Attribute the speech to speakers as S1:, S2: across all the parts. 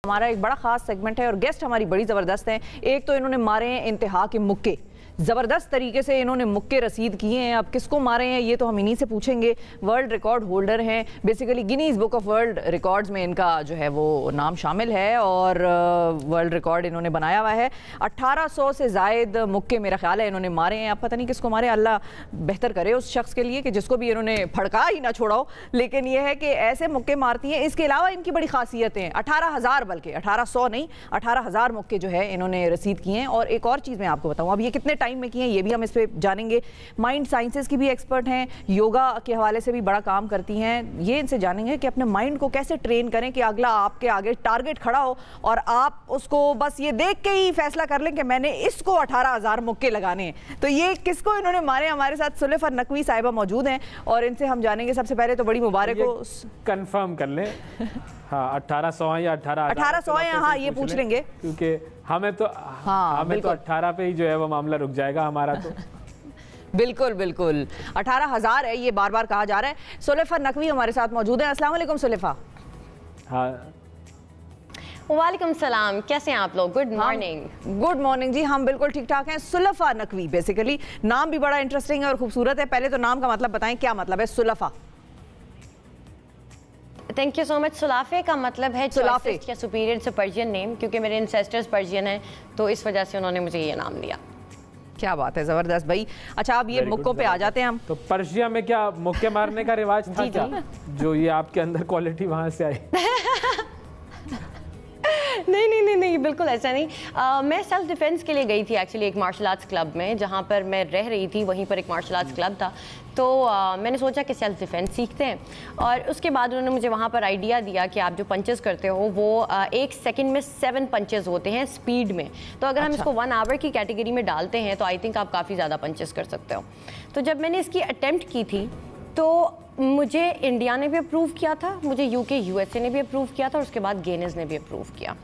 S1: हमारा एक बड़ा खास सेगमेंट है और गेस्ट हमारी बड़ी ज़बरदस्त हैं। एक तो इन्होंने मारे हैं इंतहा के मुक्के, ज़बरदस्त तरीके से इन्होंने मुक्के रसीद किए हैं। अब किसको मारे हैं ये तो हम इन्हीं से पूछेंगे। वर्ल्ड रिकॉर्ड होल्डर हैं, basically Guinness book of world records में इनका जो है वो नाम शामिल है और वर्ल्ड रिकॉर्ड इन्होंने बनाया हुआ है। 1800 से ज़ायद मुक्के मेरा ख्याल है इन्होंने मारे हैं। अब पता नहीं किसको मारे, अल्लाह बेहतर करे उस शख्स के लिए कि जिसको भी इन्होंने फड़का ही ना छोड़ा हो, लेकिन यह है कि ऐसे मुक्के मारती हैं। इसके अलावा इनकी बड़ी खासियतें हैं। 18,000 बल्कि 1800 नहीं 18,000 मुक्के जो है इन्होंने रसीद किए हैं। और एक और चीज़ मैं आपको बताऊँ, अब ये कितने टाइम में किए हैं ये भी हम इस पे जानेंगे। माइंड साइंसेस की भी एक्सपर्ट हैं, योगा के हवाले से भी बड़ा काम करती हैं। ये इनसे जानेंगे कि अपने माइंड को कैसे ट्रेन करें कि अगला आपके आगे टारगेट खड़ा हो और आप उसको बस ये देख के ही फैसला कर लें कि मैंने इसको 18,000 मुक्के लगाने हैं। तो ये किसको इन्होंने मारे, हमारे साथ सुलेफा नकवी साहिबा मौजूद हैं और इनसे हम जानेंगे। सबसे पहले तो बड़ी मुबारक हो,
S2: कंफर्म कर लें। हाँ 1800 है या 1800 है,
S1: हाँ ये पूछ लेंगे
S2: क्योंकि हमें तो 18 पे ही जो है वो मामला रुक जाएगा हमारा तो।
S1: बिल्कुल बिल्कुल 18,000 है, ये बार बार कहा जा रहा है। सुलेफा नकवी हमारे साथ मौजूद है। अस्सलाम वालेकुम सुलेफा।
S2: हाँ
S3: वालेकुम सलाम, कैसे हैं आप लोग? Good morning.
S1: गुड मॉर्निंग जी, हम बिल्कुल ठीक ठाक हैं। सुलेफा नकवी, बेसिकली नाम भी बड़ा इंटरेस्टिंग है और खूबसूरत है। पहले तो नाम का मतलब बताएं, क्या मतलब है सुलेफा?
S3: Thank you so much. सुलाफे का मतलब है
S1: सुलाफे
S3: या सुपीरियर से पर्शियन नेम, क्योंकि मेरे इंसेस्टर्स पर्शियन हैं तो इस वजह से उन्होंने मुझे ये नाम दिया।
S1: क्या बात है, जबरदस्त भाई। अच्छा अब ये मुक्कों पे आ जाते हैं हम।
S2: तो पर्शिया में क्या मुक्के मारने का रिवाज था क्या, जो ये आपके अंदर क्वालिटी वहां से आई?
S3: नहीं बिल्कुल ऐसा नहीं। मैं सेल्फ डिफेंस के लिए गई थी एक्चुअली एक मार्शल आर्ट्स क्लब में, जहाँ पर मैं रह रही थी वहीं पर एक मार्शल आर्ट्स क्लब था। तो मैंने सोचा कि सेल्फ डिफेंस सीखते हैं और उसके बाद उन्होंने मुझे वहाँ पर आइडिया दिया कि आप जो पंचेस करते हो वो 1 सेकंड में 7 पंचेस होते हैं स्पीड में। तो अगर हम इसको 1 आवर की कैटेगरी में डालते हैं तो आई थिंक आप काफ़ी ज़्यादा पंचेस कर सकते हो। तो जब मैंने इसकी अटेम्प्ट की थी तो मुझे इंडिया ने भी अप्रूव किया था, मुझे यूके यूएसए ने भी अप्रूव किया था और उसके बाद गेनेस ने भी अप्रूव किया।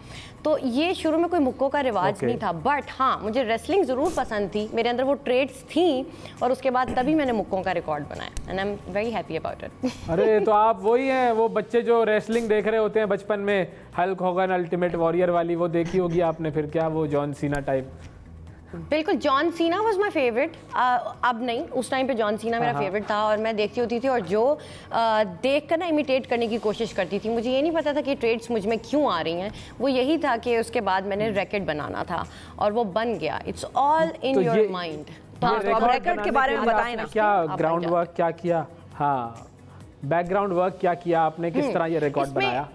S3: तो ये शुरू में कोई मुक्कों का रिवाज नहीं था, बट हाँ मुझे रेसलिंग ज़रूर पसंद थी, मेरे अंदर वो ट्रेड्स थी और उसके बाद तभी मैंने मुक्कों का रिकॉर्ड बनाया and I am very happy about it.
S2: अरे तो आप वही हैं वो बच्चे जो रेसलिंग देख रहे होते हैं बचपन में, हल्क होगन अल्टीमेट वॉरियर वाली, वो देखी होगी आपने फिर क्या, वो जॉन सीना टाइप?
S3: बिल्कुल, John Cena was my favourite. अब नहीं, उस टाइम पे जॉन सीना मेरा फेवरेट था और मैं देखती होती थी और जो देख कर ना इमिटेट करने की कोशिश करती थी। मुझे ये नहीं पता था कि ट्रेड्स मुझ में क्यों आ रही हैं, वो यही था कि उसके बाद मैंने रैकेट बनाना था और वो बन गया। It's all in your mind.
S1: तो आप रैकेट के बारे में बताएं ना,
S2: क्या ग्राउंड वर्क क्या किया? हाँ बैकग्राउंड वर्क क्या किया आपने, किस तरह ये रिकॉर्ड बनाया?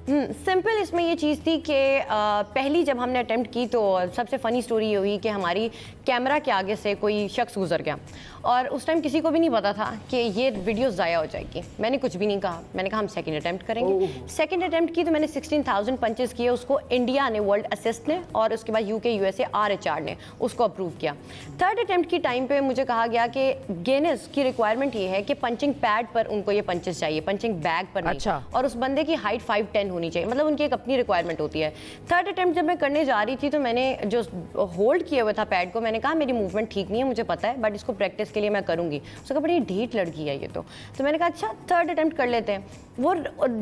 S3: सिंपल इसमें ये चीज़ थी कि पहली जब हमने अटेम्प्ट की तो सबसे फ़नी स्टोरी ये हुई कि हमारी कैमरा के आगे से कोई शख्स गुजर गया और उस टाइम किसी को भी नहीं पता था कि ये वीडियो ज़ाया हो जाएगी। मैंने कुछ भी नहीं कहा, मैंने कहा हम सेकंड अटेम्प्ट करेंगे। सेकंड अटेम्प्ट की तो मैंने 16,000 पंचेस किए, उसको इंडिया ने, वर्ल्ड असिस्ट ने और उसके बाद यूके यूएसए RHR ने उसको अप्रूव किया। थर्ड अटेम्प्ट की टाइम पे मुझे कहा गया कि गिनेस की रिक्वायरमेंट ये है कि पंचिंग पैड पर उनको ये पंचेस चाहिए, पंचिंग बैग पर नहीं।
S1: अच्छा।
S3: और उस बंदे की हाइट 5'10" होनी चाहिए, मतलब उनकी एक अपनी रिक्वायरमेंट होती है। थर्ड अटेम्प्ट जब मैं करने जा रही थी तो मैंने जो होल्ड किया हुआ था पैड को, मैंने कहा मेरी मूवमेंट ठीक नहीं है, मुझे पता है, बट इसको प्रैक्टिस के लिए मैं करूंगी। उसका बड़ी ढीठ लड़की है ये तो मैंने कहा अच्छा थर्ड अटेम्प्ट कर लेते हैं। वो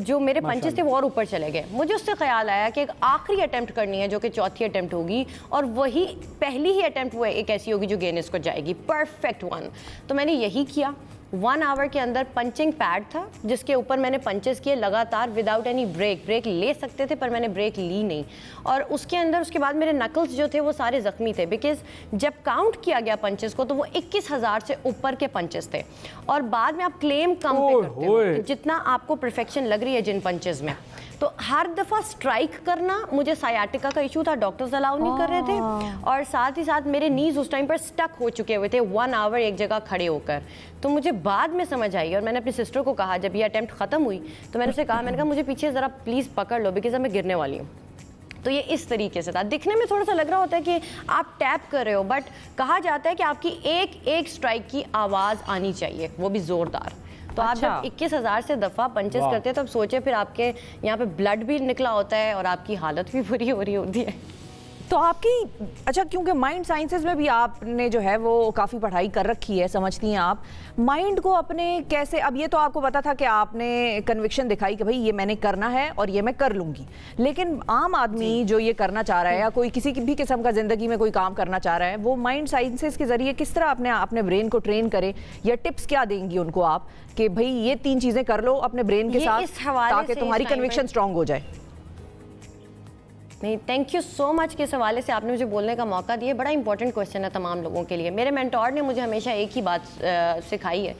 S3: जो मेरे पंचेस थे वो और ऊपर चले गए। मुझे उससे ख्याल आया कि एक आखिरी अटेम्प्ट करनी है जो कि चौथी अटेम्प्ट होगी और वही पहली ही अटेम्प्ट वो एक ऐसी होगी जो गेनेस को जाएगी, परफेक्ट वन। तो मैंने यही किया। 1 आवर के अंदर पंचिंग पैड था जिसके ऊपर मैंने पंचेस किए लगातार विदाउट एनी ब्रेक ले सकते थे पर मैंने ब्रेक ली नहीं। और उसके अंदर उसके बाद मेरे नकल्स जो थे वो सारे ज़ख्मी थे, बिकॉज जब काउंट किया गया पंचेस को तो वो 21,000 से ऊपर के पंचेस थे। और बाद में आप क्लेम कम पे करते हो जितना आपको परफेक्शन लग रही है जिन पंचेस में। तो हर दफ़ा स्ट्राइक करना, मुझे सायाटिका का इशू था, डॉक्टर्स अलाउ नहीं कर रहे थे और साथ ही साथ मेरे नीज उस टाइम पर स्टक हो चुके हुए थे 1 आवर एक जगह खड़े होकर। तो मुझे बाद में समझ आई और मैंने अपनी सिस्टर को कहा जब ये अटेम्प्ट ख़त्म हुई तो मैंने उसे कहा, मैंने कहा मुझे पीछे ज़रा प्लीज़ पकड़ लो बिकॉज मैं गिरने वाली हूँ। तो ये इस तरीके से था। दिखने में थोड़ा सा लग रहा होता है कि आप टैप कर रहे हो, बट कहा जाता है कि आपकी एक स्ट्राइक की आवाज़ आनी चाहिए, वो भी ज़ोरदार। तो आप जब 21,000 से दफ़ा पंचेस करते हैं तो अब सोचे फिर आपके यहाँ पे ब्लड भी निकला होता है और आपकी हालत भी बुरी हो रही होती है।
S1: तो आपकी अच्छा, क्योंकि माइंड साइंसेज में भी आपने जो है वो काफ़ी पढ़ाई कर रखी है, समझती हैं आप माइंड को अपने कैसे, अब ये तो आपको पता था कि आपने कन्विक्शन दिखाई कि भाई ये मैंने करना है और ये मैं कर लूँगी, लेकिन आम आदमी जो ये करना चाह रहा है या कोई किसी भी किस्म का ज़िंदगी में कोई काम करना चाह रहा है, वो माइंड साइंसेज के ज़रिए किस तरह अपने ब्रेन को ट्रेन करे, या टिप्स क्या देंगी उनको आप कि भाई ये 3 चीज़ें कर लो अपने ब्रेन के साथ ताकि तुम्हारी कन्विक्शन स्ट्रांग हो जाए?
S3: नहीं, थैंक यू सो मच के इस हवाले से आपने मुझे बोलने का मौका दिया। बड़ा इंपॉर्टेंट क्वेश्चन है तमाम लोगों के लिए। मेरे मेंटोर ने मुझे हमेशा एक ही बात सिखाई है।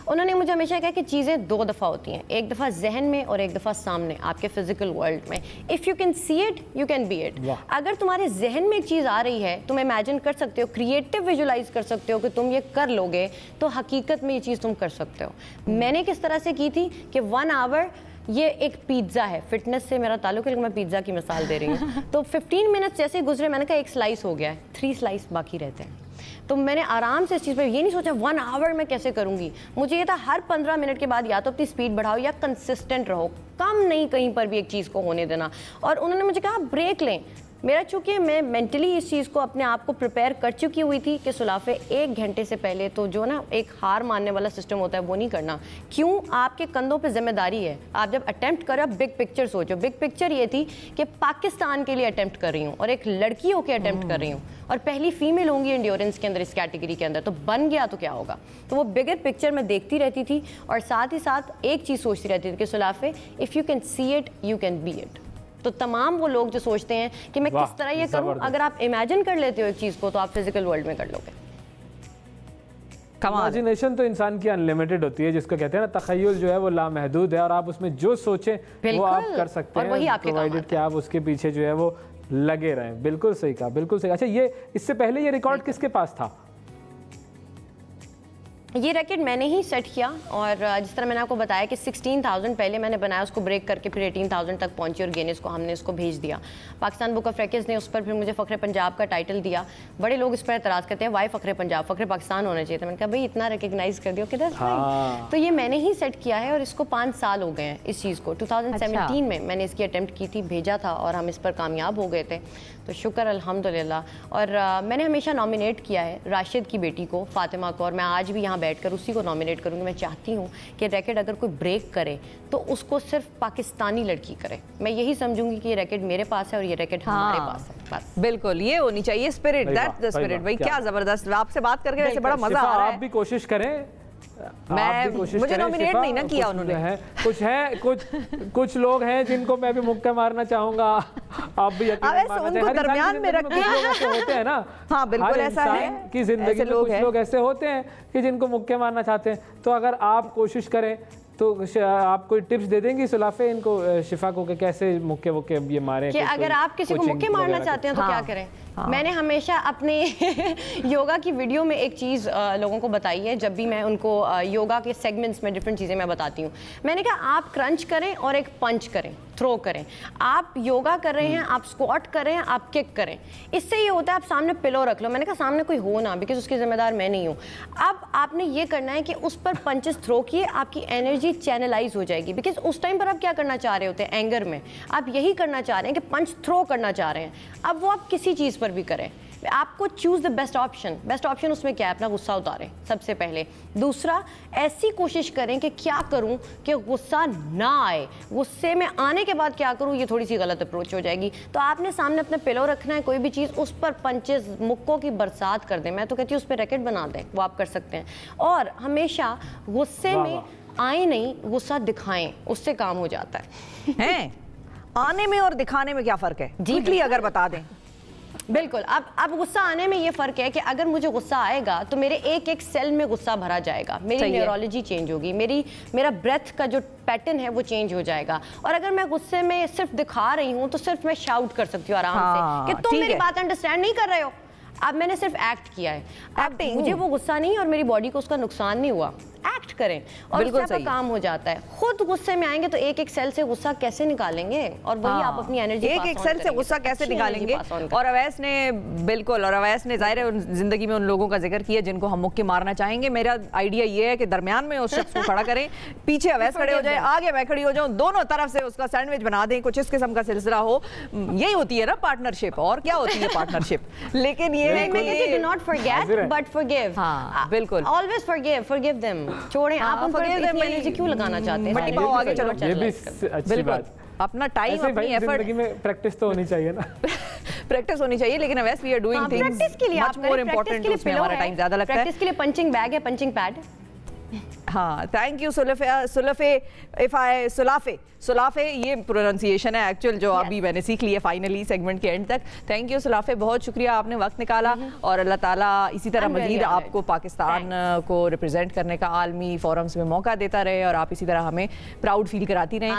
S3: उन्होंने मुझे हमेशा कहा कि चीज़ें 2 दफ़ा होती हैं, एक दफ़ा जहन में और एक दफ़ा सामने आपके फिजिकल वर्ल्ड में। If you can see it you can be it. अगर तुम्हारे जहन में एक चीज़ आ रही है, तुम इमेजिन कर सकते हो, क्रिएटिव विजुलाइज कर सकते हो कि तुम ये कर लोगे, तो हकीकत में ये चीज़ तुम कर सकते हो। मैंने किस तरह से की थी कि 1 आवर, ये एक पिज़्ज़ा है, फिटनेस से मेरा ताल्लुक है लेकिन मैं पिज़्ज़ा की मिसाल दे रही हूँ। तो 15 मिनट जैसे गुजरे, मैंने कहा 1 स्लाइस हो गया है, 3 स्लाइस बाकी रहते हैं। तो मैंने आराम से इस चीज़ पर ये नहीं सोचा 1 आवर में कैसे करूँगी। मुझे ये था हर 15 मिनट के बाद या तो अपनी स्पीड बढ़ाओ या कंसिस्टेंट रहो, कम नहीं कहीं पर भी एक चीज़ को होने देना। और उन्होंने मुझे कहा ब्रेक लें। मेरा चूँकि मैं मेंटली इस चीज़ को अपने आप को प्रिपेयर कर चुकी हुई थी कि सुलाफे 1 घंटे से पहले तो जो ना एक हार मानने वाला सिस्टम होता है वो नहीं करना। क्यों? आपके कंधों पे जिम्मेदारी है। आप जब अटेम्प्ट करो, बिग पिक्चर सोचो। बिग पिक्चर ये थी कि पाकिस्तान के लिए अटेम्प्ट कर रही हूँ और एक लड़की होकर अटेम्प्ट कर रही हूँ और पहली फीमेल होंगी एंड्योरेंस के अंदर, इस कैटेगरी के अंदर, तो बन गया तो क्या होगा। तो वो बिगर पिक्चर मैं देखती रहती थी और साथ ही साथ एक चीज़ सोचती रहती थी कि Sulafe if you can see it you can be it. तो तमाम वो लोग जो सोचते हैं कि मैं किस तरह ये करूं, अगर आप इमेजिन कर लेते हो एक चीज़ को तो आप फिजिकल वर्ल्ड में कर लोगे।
S2: इमेजिनेशन तो इंसान की अनलिमिटेड होती है, जिसको कहते हैं ना तखय्युल जो है वो लामहदूद है, और आप उसमें जो सोचें वो आप कर सकते हैं, प्रोवाइडेड कि आप उसके पीछे जो है वो लगे रहें। बिल्कुल सही कहा, बिल्कुल सही। अच्छा, ये इससे पहले ये रिकॉर्ड किसके पास था?
S3: ये रैकेट मैंने ही सेट किया और जिस तरह मैंने आपको बताया कि 16,000 पहले मैंने बनाया, उसको ब्रेक करके फिर 18,000 तक पहुंची और गिनीज को हमने इसको भेज दिया। पाकिस्तान बुक ऑफ रिकॉर्ड्स ने उस पर फिर मुझे फ़ख्र पंजाब का टाइटल दिया। बड़े लोग इस पर एतराज़ करते हैं, वाई फ़ख्र पंजाब, फ़ख्र पाकिस्तान होना चाहिए था। मैंने कहा भाई इतना रिकग्नाइज कर दिया किधर। तो ये मैंने ही सेट किया है और इसको 5 साल हो गए हैं इस चीज़ को। 2017 में मैंने इसकी अटैम्प्ट की थी, भेजा था और हम इस पर कामयाब हो गए थे, तो शुक्र अल्हम्दुलिल्लाह। और मैंने हमेशा नॉमिनेट किया है राशिद की बेटी को, फातिमा को, और मैं आज भी यहाँ बैठकर उसी को नॉमिनेट करूँगी। मैं चाहती हूँ कि रैकेट अगर कोई ब्रेक करे तो उसको सिर्फ पाकिस्तानी लड़की करे। मैं यही समझूंगी कि ये रैकेट मेरे पास है और ये रैकेट हमारे पास है, बस।
S1: बिल्कुल, ये होनी चाहिए स्पिरिट, दैट्स द स्पिरिट। भाई क्या जबरदस्त, आपसे बात करके वैसे बड़ा मजा आ रहा है।
S2: आप भी कोशिश करें,
S1: मुझे नॉमिनेट नहीं ना किया उन्होंने। कुछ लोग हैं जिनको मैं भी मुक्का मारना चाहूंगा, आप भी उनको दरमियान में रख
S2: होते हैं ना।
S1: हाँ बिल्कुल, ऐसा है
S2: कि जिंदगी में कुछ लोग ऐसे होते हैं कि जिनको मुक्के मारना चाहते हैं। तो अगर आप कोशिश करें तो आप कोई टिप्स दे देंगी सुलाफे इनको, शिफा को, कि कैसे मुक्के वुक्के ये मारे?
S3: कि अगर आप किसी को मुक्के मारना चाहते हैं तो क्या करें? मैंने हमेशा अपने योगा की वीडियो में एक चीज़ लोगों को बताई है। जब भी मैं उनको योगा के सेगमेंट्स में डिफरेंट चीज़ें मैं बताती हूँ, मैंने कहा आप क्रंच करें और एक पंच करें, थ्रो करें। आप योगा कर रहे हैं, आप स्क्वाट कर रहे हैं, आप किक करें। इससे ये होता है आप सामने पिलो रख लो। मैंने कहा सामने कोई हो ना, बिकॉज उसकी जिम्मेदार मैं नहीं हूँ। अब आपने ये करना है कि उस पर पंचेस थ्रो किए, आपकी एनर्जी चैनलाइज हो जाएगी। बिकॉज उस टाइम पर आप क्या करना चाह रहे होते हैं, एंगर में आप यही करना चाह रहे हैं कि पंच थ्रो करना चाह रहे हैं। अब वो आप किसी चीज़ पर भी करें, आपको choose the best option. Best option उसमें क्या है? अपना गुस्सा उतारें सबसे पहले। दूसरा, ऐसी कोशिश करें कि क्या करूं कि गुस्सा ना आए। गुस्से में आने के बाद क्या करूं, ये थोड़ी सी गलत अप्रोच हो जाएगी। तो आपने सामने अपने पिलो रखना है, कोई भी चीज़, उस पर पंचेस, मुक्कों की बरसात कर दें। मैं तो कहती हूँ उस पर रैकेट बना दें, वो आप कर सकते हैं। और हमेशा गुस्से में आए नहीं, गुस्सा दिखाएं, उससे काम हो जाता है।
S1: आने में और दिखाने में क्या फ़र्क है जी, अगर बता दें?
S3: बिल्कुल, अब गुस्सा आने में ये फ़र्क है कि अगर मुझे गुस्सा आएगा तो मेरे एक एक सेल में गुस्सा भरा जाएगा, मेरी न्यूरोलॉजी चेंज होगी, मेरा ब्रेथ का जो पैटर्न है वो चेंज हो जाएगा। और अगर मैं गुस्से में सिर्फ दिखा रही हूँ तो सिर्फ मैं शाउट कर सकती हूँ आराम से कि तुम मेरी बात अंडरस्टैंड नहीं कर रहे हो। अब मैंने सिर्फ एक्ट किया है, अब मुझे वो गुस्सा नहीं और मेरी बॉडी को उसका नुकसान नहीं हुआ। एक्ट करें और उससे आपका काम हो जाता है। खुद गुस्से में आएंगे तो एक एक सेल से गुस्सा कैसे निकालेंगे, और वही आप अपनी एनर्जी
S1: एक एक सेल से गुस्सा कैसे निकालेंगे। और अवैस ने बिल्कुल, और अवैस ने जाहिर है जिंदगी में उन लोगों का जिक्र किया जिनको हम मुक्के मारना चाहेंगे। मेरा आइडिया ये है कि दरमियान में उस शख्स को खड़ा करें, पीछे अवैस खड़े हो जाए, आगे मैं खड़ी हो जाऊं, दोनों तरफ से उसका सैंडविच बना दें, कुछ इस किस्म का सिलसिला हो। यही होती है ना पार्टनरशिप, और क्या होती है पार्टनरशिप। लेकिन ये
S3: do not forget but forgive.
S1: हाँ बिल्कुल,
S3: ऑलवेज फॉरगिव देम। छोड़ें, आप उन पर इतनी एनर्जी क्यों लगाना चाहते हैं।
S1: मट्टी पाओ, आगे चलो।
S2: ये भी अच्छी बात,
S1: अपना टाइम, अपनी एफर्ट,
S2: जिंदगी में प्रैक्टिस तो होनी चाहिए ना।
S1: प्रैक्टिस होनी चाहिए, लेकिन always we are doing things
S3: practice के लिए
S1: मच मोर इंपॉर्टेंट, उसमें हमारा टाइम ज्यादा लगता है।
S3: प्रैक्टिस के लिए पंचिंग बैग है, पंचिंग पैड।
S1: हाँ, थैंक यू सुलाफे, ये प्रोनाउंसिएशन है एक्चुअल जो अभी मैंने सीख लिया फाइनली सेगमेंट के एंड तक। थैंक यू सुलाफे, बहुत शुक्रिया, आपने वक्त निकाला। और अल्लाह ताला इसी तरह मजीद आपको पाकिस्तान को रिप्रेजेंट करने का आलमी फोरम्स में मौका देता रहे, और आप इसी तरह हमें प्राउड फील कराती रहें।